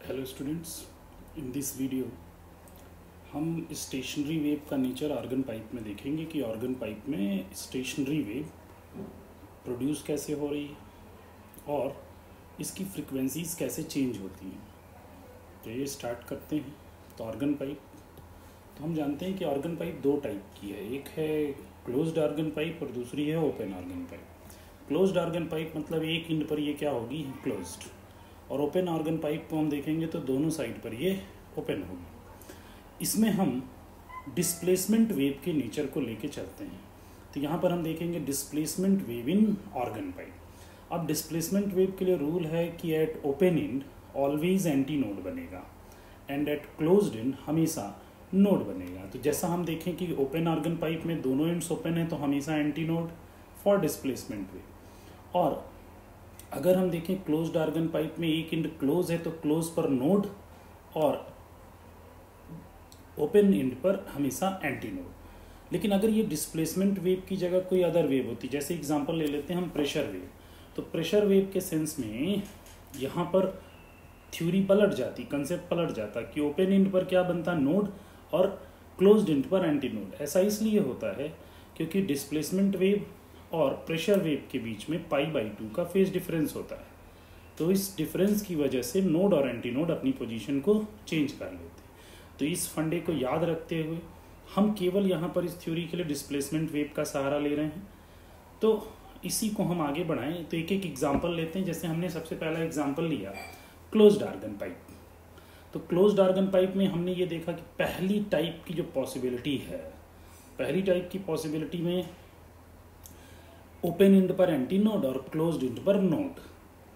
Hello students, in this video हम stationary wave का nature organ pipe में देखेंगे कि ऑर्गन पाइप में स्टेशनरी वेव प्रोड्यूस कैसे हो रही है और इसकी फ्रीक्वेंसीज कैसे चेंज होती हैं। तो ये स्टार्ट करते हैं। तो ऑर्गन पाइप, तो हम जानते हैं कि ऑर्गन पाइप दो टाइप की है, एक है क्लोज्ड ऑर्गन पाइप और दूसरी है open organ pipe. Closed organ pipe मतलब एक एंड पर ये क्या होगी, क्लोज्ड, और ओपन ऑर्गन पाइप को हम देखेंगे तो दोनों साइड पर ये ओपन होगी। इसमें हम डिस्प्लेसमेंट वेव के नेचर को लेके चलते हैं। तो यहाँ पर हम देखेंगे displacement wave in organ pipe. अब डिस्प्लेसमेंट वेव के लिए रूल है कि eight open and always anti node बनेगा एंड एट क्लोज्ड एंड हमेशा नोड बनेगा। तो जैसा हम देखें कि ओपन ऑर्गन पाइप में दोनों एंड्स ओपन है तो हमेशा anti node for displacement wave. और अगर हम देखें क्लोज्ड ऑर्गन पाइप में एक एंड क्लोज है तो क्लोज पर नोड और ओपन एंड पर हमेशा एंटी नोड। लेकिन अगर ये डिस्प्लेसमेंट वेव की जगह कोई अदर वेव होती, जैसे एग्जांपल ले लेते हैं हम प्रेशर वेव, तो प्रेशर वेव के सेंस में यहाँ पर थ्योरी पलट जाती, कंसेप्ट पलट जाता कि ओपन एंड पर क्या बनता, नोड, और क्लोज्ड एंड पर एंटी नोड। ऐसा इसलिए होता है क्योंकि डिस्प्लेसमेंट वेव और प्रेशर वेव के बीच में π/2 का फेज डिफरेंस होता है। तो इस डिफरेंस की वजह से नोड और एंटी नोड अपनी पोजीशन को चेंज कर लेते हैं। तो इस फंडे को याद रखते हुए हम केवल यहाँ पर इस थ्योरी के लिए डिस्प्लेसमेंट वेव का सहारा ले रहे हैं। तो इसी को हम आगे बढ़ाएं तो एक एक एग्जाम्पल लेते हैं। जैसे हमने सबसे पहला एग्जाम्पल लिया क्लोज्ड ऑर्गन पाइप। तो क्लोज्ड ऑर्गन पाइप में हमने ये देखा कि पहली टाइप की जो पॉसिबिलिटी है, पहली टाइप की पॉसिबिलिटी में ओपन एंड पर एंटी नोड और क्लोज्ड एंड पर नोड।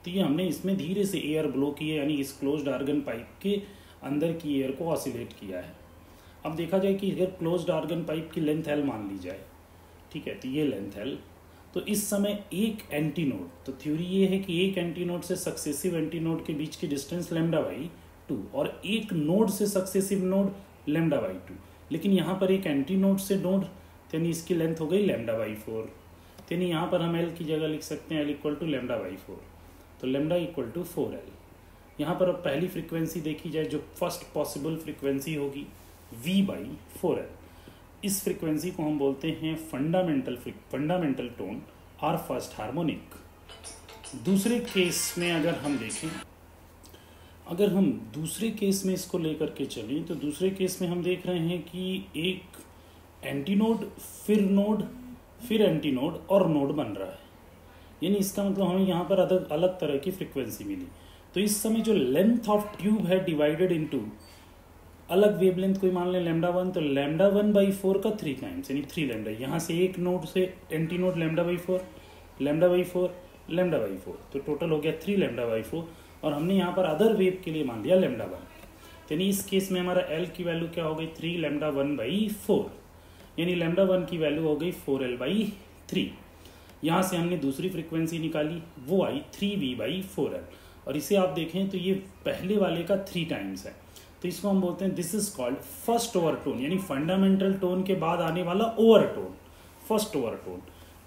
तो ये हमने इसमें धीरे से एयर ब्लो किए, यानी इस क्लोज्ड ऑर्गन पाइप के अंदर की एयर को ऑसिलेट किया है। अब देखा जाए कि अगर क्लोज्ड ऑर्गन पाइप की लेंथ एल मान ली जाए, ठीक है, तो ये लेंथ एल, तो इस समय एक एंटी नोड, तो थ्योरी ये है कि एक एंटी नोड से सक्सेसिव एंटी नोड के बीच की डिस्टेंस λ/2 और एक नोड से सक्सेसिव नोड λ/2। लेकिन यहाँ पर एक एंटी नोड से नोड, यानी इसकी लेंथ हो गई λ/4। यानी यहाँ पर हम L की जगह लिख सकते हैं L = λ/4, तो λ = 4L। यहाँ पर अब पहली फ्रीक्वेंसी देखी जाए जो फर्स्ट पॉसिबल फ्रीक्वेंसी होगी V/4L। इस फ्रीक्वेंसी को हम बोलते हैं फंडामेंटल टोन और फर्स्ट हार्मोनिक। दूसरे केस में अगर हम देखें, अगर हम दूसरे केस में इसको लेकर के चलें तो दूसरे केस में हम देख रहे हैं कि एक एंटी नोड, फिर नोड, फिर एंटी नोड और नोड बन रहा है। यानी इसका मतलब हमें यहाँ पर अलग तरह की फ्रीक्वेंसी मिली। तो इस समय जो लेंथ ऑफ ट्यूब है डिवाइडेड इनटू अलग वेवलेंथ कोई मान लें λ1, तो λ1/4 का 3 टाइम्स, यानी 3 लैम्डा। यहाँ से एक नोड से एंटी नोड λ/4, λ/4, λ/4, तो टोटल हो गया 3 λ/4। और हमने यहाँ पर अदर वेव के लिए मान लिया λ1। यानी इस केस में हमारा L की वैल्यू क्या हो गई, 3 λ1/4, यानी λ1 की वैल्यू हो गई 4L/3। यहाँ से हमने दूसरी फ्रीक्वेंसी निकाली, वो आई 3V/4L। और इसे आप देखें तो ये पहले वाले का 3 टाइम्स है। तो इसको हम बोलते हैं this is called first overtone, यानी फंडामेंटल टोन के बाद आने वाला ओवरटोन, फर्स्ट ओवरटोन।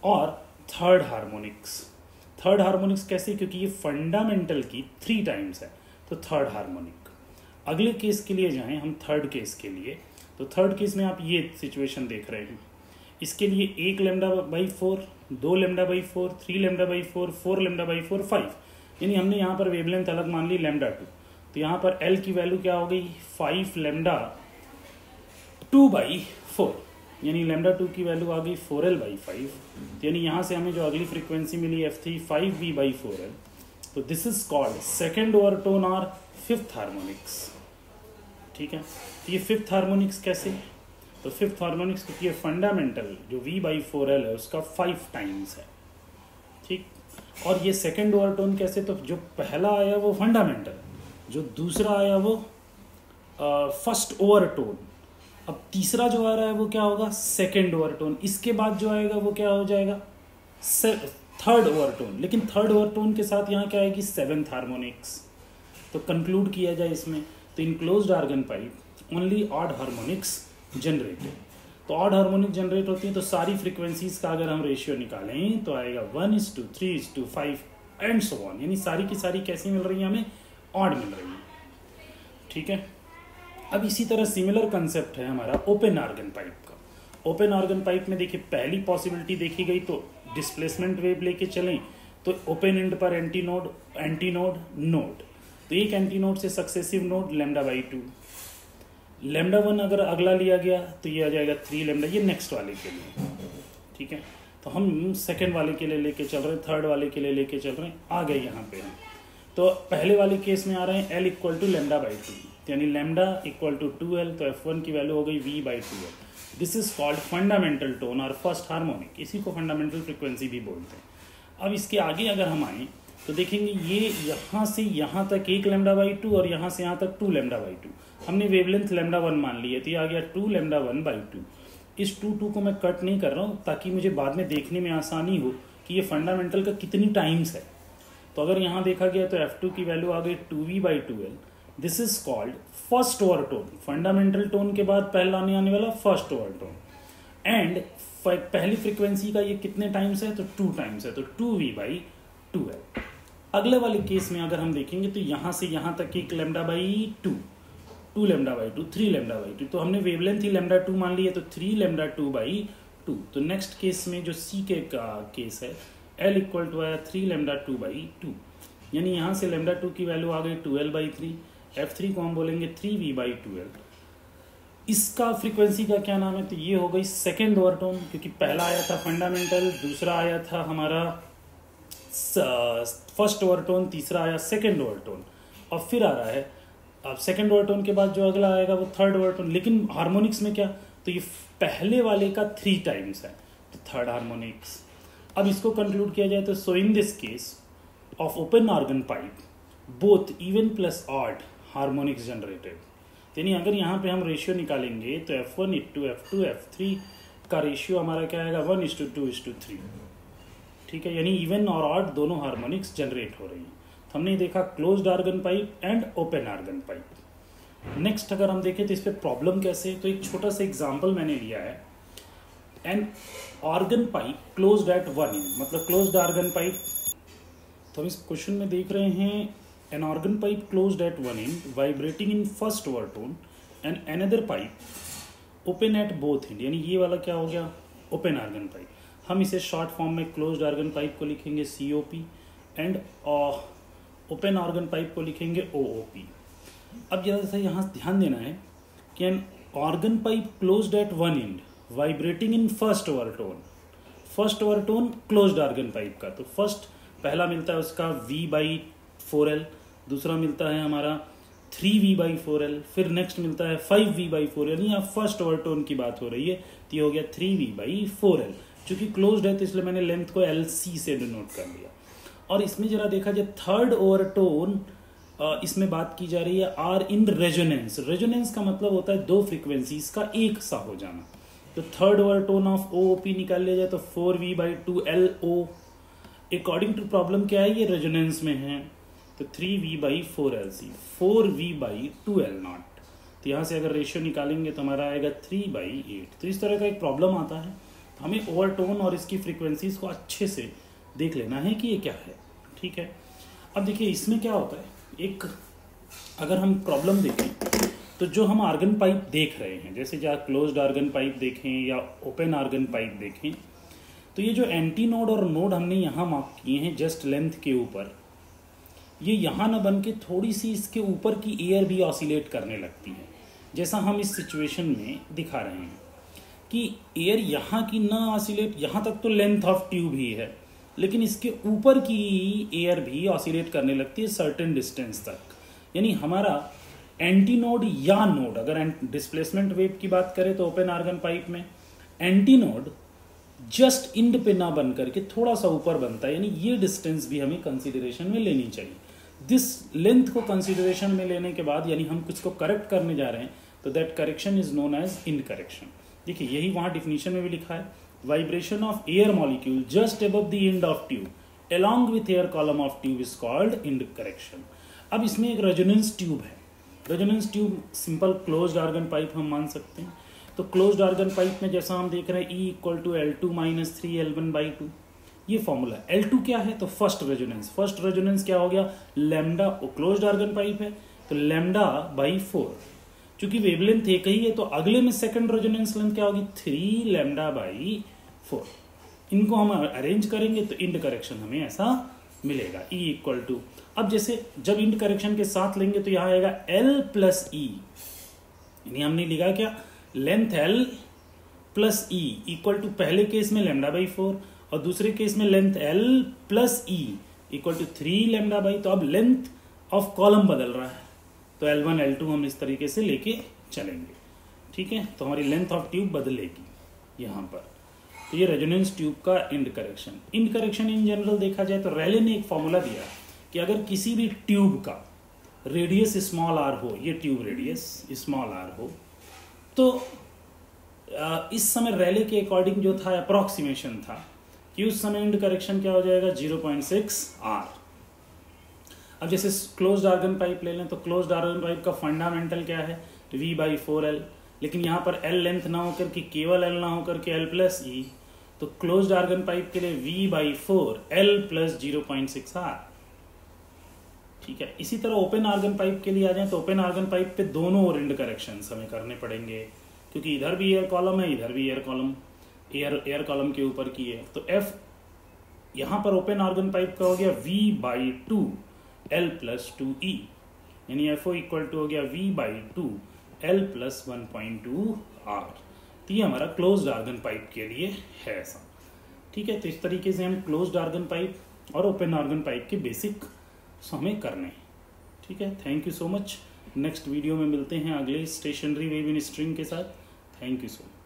और थर्ड हार्मोनिक्स, थर्ड हार्मोनिक्स कैसे, क्योंकि ये फंडामेंटल की 3 टाइम्स है, तो थर्ड हार्मोनिक। अगले केस के लिए जाएं हम, थर्ड केस के लिए। तो थर्ड केस में आप ये सिचुएशन देख रहे हैं, इसके लिए 1 λ/4, 2 λ/4, 3 λ/4, 4 λ/4, 5, यानी हमने यहाँ पर वेवलेंथ अलग मान ली λ2। तो यहाँ पर L की वैल्यू क्या हो गई, 5 λ2/4, यानी λ2 की वैल्यू आ गई 4L/5। यानी यहाँ से हमें जो अगली फ्रीक्वेंसी मिली F3 5V/4L। तो this is called second overtone और फिफ्थ हार्मोनिक्स। ठीक है, तो ये फिफ्थ हार्मोनिक्स कैसे, तो फिफ्थ हार्मोनिक्स क्योंकि ये फंडामेंटल जो V/4L है उसका 5 टाइम्स है। ठीक, और ये सेकेंड ओवरटोन कैसे, तो जो पहला आया वो फंडामेंटल, जो दूसरा आया वो फर्स्ट ओवरटोन, अब तीसरा जो आ रहा है वो क्या होगा, सेकेंड ओवरटोन। इसके बाद जो आएगा वो क्या हो जाएगा, थर्ड ओवरटोन। लेकिन थर्ड ओवरटोन के साथ यहाँ क्या आएगी, सेवेंथ हार्मोनिक्स। तो कंक्लूड किया जाए इसमें, तो इन closed organ pipe only odd harmonics generated. तो ऑड हार्मोनिक जनरेट होती है, तो सारी फ्रीक्वेंसीज का अगर हम रेशियो निकालें तो आएगा 1:3:5 एंड सो ऑन, यानी सारी की सारी कैसी मिल रही है, हमें ऑड मिल रही है। ठीक है। अब इसी तरह सिमिलर कंसेप्ट है हमारा ओपन आर्गन पाइप का। ओपन आर्गन पाइप में देखिए पहली पॉसिबिलिटी देखी गई तो डिस्प्लेसमेंट वेव लेके चलें तो ओपन एंड पर एंटी नोड नोड, तो एक एंटी नोड से सक्सेसिव नोड λ/2, λ1 अगर अगला लिया गया तो ये आ जाएगा 3λ, ये नेक्स्ट वाले के लिए, ठीक है। तो हम सेकेंड वाले के लिए लेके चल रहे हैं, थर्ड वाले के लिए लेके चल रहे हैं, आ गए यहाँ पे हम। तो पहले वाले केस में आ रहे हैं L = λ/2, यानी λ = 2L, तो F1 की वैल्यू हो गई V/2L। This is called fundamental tone और फर्स्ट हार्मोनिक, इसी को फंडामेंटल फ्रिक्वेंसी भी बोलते हैं। अब इसके आगे अगर हम आए तो देखेंगे ये यहाँ से यहाँ तक 1 λ/2 और यहाँ से यहाँ तक 2 λ/2, हमने वेवलेंथ λ1 मान ली है, तो ये आ गया 2 λ1/2। इस 2 को मैं कट नहीं कर रहा हूँ ताकि मुझे बाद में देखने में आसानी हो कि ये फंडामेंटल का कितनी टाइम्स है। तो अगर यहाँ देखा गया तो F2 की वैल्यू आ गई 2V/2L। This is called first overtone, fundamental tone के बाद पहला आने वाला फर्स्ट ओवरटोन। एंड पहली फ्रीक्वेंसी का ये कितने टाइम्स है, तो 2 टाइम्स है, तो 2V/2L। अगले वाले केस में अगर हम देखेंगे तो यहाँ से यहाँ तक 1 λ/2, 2 λ/2, 3 λ/2, तो हमने वेवलेंथ ही λ2 मान ली है, तो 3 λ2/2। तो नेक्स्ट केस में जो C के का केस है L = 3 λ2/2, यानी यहाँ से λ2 की वैल्यू आ गई 2L/3, F3 को हम बोलेंगे 3V/2L। इसका फ्रीक्वेंसी का क्या नाम है, तो ये हो गई सेकेंड ओवरटोन, क्योंकि पहला आया था फंडामेंटल, दूसरा आया था हमारा फर्स्ट ओवरटोन, तीसरा आया सेकेंड ओवरटोन, और फिर आ रहा है अब सेकेंड ओवरटोन के बाद जो अगला आएगा वो थर्ड ओवरटोन। लेकिन हार्मोनिक्स में क्या, तो ये पहले वाले का 3 टाइम्स है, तो थर्ड हार्मोनिक्स। अब इसको कंक्लूड किया जाए तो so in this case of open organ pipe both even plus odd harmonics generated, यानी अगर यहाँ पे हम रेशियो निकालेंगे तो F1 * F2 F3 का रेशियो हमारा क्या आएगा 1:2:3, ठीक है, यानी इवन और ऑड दोनों हार्मोनिक्स जनरेट हो रही हैं। तो हमने देखा closed organ pipe and open organ pipe. Next अगर हम देखें तो इस पर प्रॉब्लम कैसे, तो एक छोटा सा एग्जाम्पल मैंने लिया है। N organ pipe closed eight 1 end, मतलब क्लोज्ड आर्गन पाइप। तो हम इस क्वेश्चन में देख रहे हैं an organ pipe closed at one end vibrating in first overtone and another pipe open at both end, यानी ये वाला क्या हो गया ओपन आर्गन पाइप। हम इसे शॉर्ट फॉर्म में क्लोज्ड आर्गन पाइप को लिखेंगे COP and open organ pipe को लिखेंगे OOP। अब जरा सा यहाँ ध्यान देना है कि an organ pipe closed at one end vibrating in first overtone closed organ pipe का, तो फर्स्ट पहला मिलता है उसका V/4L, दूसरा मिलता है हमारा 3V/4L, फिर नेक्स्ट मिलता है 5V/4L। यहाँ फर्स्ट ओवरटोन की बात हो रही है, तो ये हो गया 3V/4L। चूंकि क्लोज्ड है तो इसलिए मैंने लेंथ को LC से डिनोट कर लिया। और इसमें जरा देखा जाए थर्ड ओवरटोन, इसमें बात की जा रही है आर इन रेजोनेंस। रेजोनेंस का मतलब होता है 2 फ्रीक्वेंसीज का एक सा हो जाना। तो थर्ड ओवरटोन ऑफ OOP निकाल लिया जाए तो 4V/2LO। अकॉर्डिंग टू प्रॉब्लम क्या है, ये रेजोनेंस में है, तो 3V/4LC 4V/2L0। तो यहाँ से अगर रेशियो निकालेंगे तो हमारा आएगा 3/8। तो इस तरह का एक प्रॉब्लम आता है, तो हमें ओवरटोन और इसकी फ्रीक्वेंसीज को अच्छे से देख लेना है कि ये क्या है, ठीक है। अब देखिए इसमें क्या होता है, एक अगर हम प्रॉब्लम देखें तो जो हम आर्गन पाइप देख रहे हैं, जैसे जहाँ क्लोज्ड आर्गन पाइप देखें या ओपन आर्गन पाइप देखें, तो ये जो एंटी नोड और नोड हमने यहाँ मार्क किए हैं जस्ट लेंथ के ऊपर, ये यहाँ ना बन के थोड़ी सी इसके ऊपर की एयर भी ऑसिलेट करने लगती है, जैसा हम इस सिचुएशन में दिखा रहे हैं कि एयर यहाँ की ना ऑसिलेट, यहाँ तक तो लेंथ ऑफ ट्यूब ही है, लेकिन इसके ऊपर की एयर भी ऑसिलेट करने लगती है सर्टेन डिस्टेंस तक। यानी हमारा एंटी नोड या नोड, अगर डिस्प्लेसमेंट वेव की बात करें तो ओपन आर्गन पाइप में एंटी नोड जस्ट इंड पे ना बन करके थोड़ा सा ऊपर बनता है, यानी ये डिस्टेंस भी हमें कंसीडरेशन में लेनी चाहिए। दिस लेंथ को कंसीडरेशन में लेने के बाद, यानी हम कुछ को करेक्ट करने जा रहे हैं, तो that correction is known as end correction. देखिए यही वहाँ डिफिनीशन में भी लिखा है, vibration of air molecule just above the end of tube along with air column of tube is called end correction. अब इसमें एक रेजोनेंस ट्यूब है, resonance tube simple closed organ pipe हम मान सकते हैं। तो क्लोज्ड आर्गन पाइप में जैसा हम देख रहे हैं E = L2 - 3L1/2, ये फॉर्मूला। L2 क्या है, तो फर्स्ट रेजोनेंस क्या हो गया लैम्डा, क्लोज्ड आर्गन पाइप है तो लैम्डा बाई 4, चूंकि वेवलेंथ एक ही है तो अगले में सेकंड रेजोनेंस लेंथ क्या होगी 3 लैम्डा बाई 4। इनको हम अरेंज करेंगे तो इंड करेक्शन हमें ऐसा मिलेगा E इक्वल टू, अब जैसे जब इंड करेक्शन के साथ लेंगे तो यहां आएगा L प्लस E, यानी हमने लिखा क्या length L plus E equal to पहले केस में लैम्डा बाई 4 और दूसरे केस में length L plus E equal to 3 lambda by, तो अब लेंथ ऑफ कॉलम बदल रहा है तो L1 L2 हम इस तरीके से लेके चलेंगे। ठीक है, तो हमारी लेंथ ऑफ ट्यूब बदलेगी यहाँ पर। तो ये रेजोनेंस ट्यूब का end correction. End correction in general देखा जाए तो रैले ने एक फॉर्मूला दिया कि अगर किसी भी ट्यूब का रेडियस स्मॉल आर हो, ये ट्यूब रेडियस स्मॉल आर हो, तो इस समय रैले के अकॉर्डिंग जो था अप्रोक्सीमेशन था कि उस समय इंड करेक्शन क्या हो जाएगा 0.6 आर। अब जैसे क्लोज्ड आर्गन पाइप ले लें तो क्लोज्ड आर्गन पाइप का फंडामेंटल क्या है V/4L, लेकिन यहाँ पर L लेंथ ना होकर के केवल L ना होकर के L प्लस E, तो क्लोज्ड आर्गन पाइप के लिए V/4L प्लस 0.6 R। ठीक है, इसी तरह ओपन आर्गन पाइप के लिए आ जाए तो ओपन आर्गन पाइप पे दोनों और इंड करेक्शन हमें करने पड़ेंगे, क्योंकि इधर भी एयर कॉलम है इधर भी एयर कॉलम, एयर कॉलम के ऊपर की है। तो F यहाँ पर ओपन आर्गन पाइप का हो गया V/2 L प्लस 2E, यानी FO इक्वल टू हो गया V/2 L प्लस 1.2 R। तो ये हमारा क्लोज्ड आर्गन पाइप के लिए है ऐसा। ठीक है, तो इस तरीके से हम क्लोज्ड आर्गन पाइप और ओपन आर्गन पाइप के बेसिक हमें करने हैं। ठीक है, thank you so much. Next video में मिलते हैं अगले स्टेशनरी वेव इन स्ट्रिंग के साथ। Thank you so much.